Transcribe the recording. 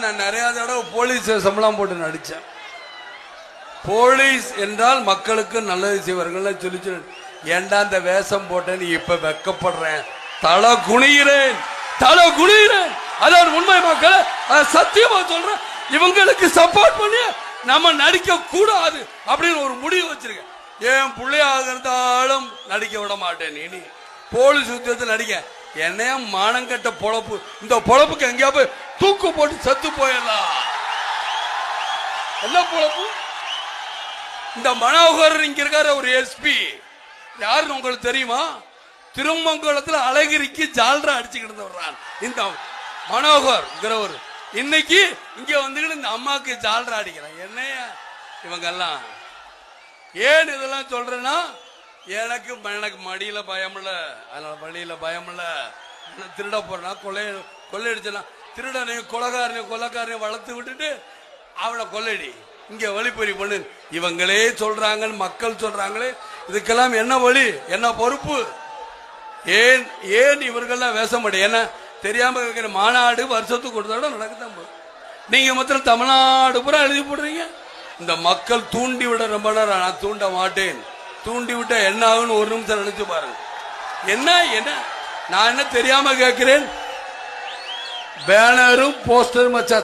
நான் நிறைய தடவை போலீஸ் சம்பளம் போட்டு நடிச்சேன். போலீஸ் என்றால் மக்களுக்கு நல்லது செய்வார்கள் சொல்லி ஏண்டா அந்த வேஷம் போட்டேன்னு இப்ப வெக்கப்படுறேன், தலை குனிகிறேன், தலை குனிகிறேன். அதான் உண்மை மக்கள், சத்தியமா சொல்றேன். இவங்களுக்கு சப்போர்ட் பண்ணி நம்ம நடிக்க கூடாது அப்படின்னு ஒரு முடிவு வச்சிருக்கேன். ஏன் பிள்ளையாக இருந்தாலும் நடிக்க விட மாட்டேன். இனி போலீஸ் உத்தியோகத்தில் நடிக்க என்னைய மானங்கட்ட பொழப்பு, இந்த பொழப்புக்கு எங்கேயா போய் தூக்கு போட்டு செத்து போயிடலாம். என்ன பொழப்பு? இந்த மனோகர் இங்க இருக்காரு ஒரு எஸ்பி, யாருன்னு உங்களுக்கு தெரியுமா? திருமங்கலத்தில் அழகிரிக்கு ஜால்ரா அடிச்சுக்கிட்டு இருந்தவர்றான் இந்த மனோகர். இன்னைக்கு இங்க வந்துக்கிட்டு இந்த அம்மாக்கு ஜால்ரா அடிக்கிறான். என்னைய இவங்க எல்லாம் ஏன் இதெல்லாம் சொல்றேன்னா, எனக்கு மடியில பயம் இல்ல, அதனால வழியில பயம் இல்ல. திருட போறா, கொள்ளையடிச்சலாம், திருடனையும் கொலைக்காரனையும் வளர்த்து விட்டுட்டு அவனை கொள்ளையடி, இங்க வழிப்பறி பண்ணு. இவங்களே சொல்றாங்க, மக்கள் சொல்றாங்களே, இதுக்கெல்லாம் என்ன வழி, என்ன பொறுப்பு? ஏன் இவர்கள்லாம் வேஷம் மாட்டேன்? ஏன்னா தெரியாம இருக்கிற மாநாடு வருஷத்துக்கு ஒரு தடவை நடக்குதான். நீங்க மாத்திரம் தமிழ்நாடு பூரா எழுதி போடுறீங்க. இந்த மக்கள் தூண்டி விட ரொம்ப நேரம், நான் தூண்ட மாட்டேன். தூண்டி விட்ட என்ன ஆகுன்னு ஒரு நிமிஷம் நினைச்சு பாருங்க. என்ன நான் என்ன தெரியாம கேட்கிறேன்? பேனரும் போஸ்டரும் வச்சா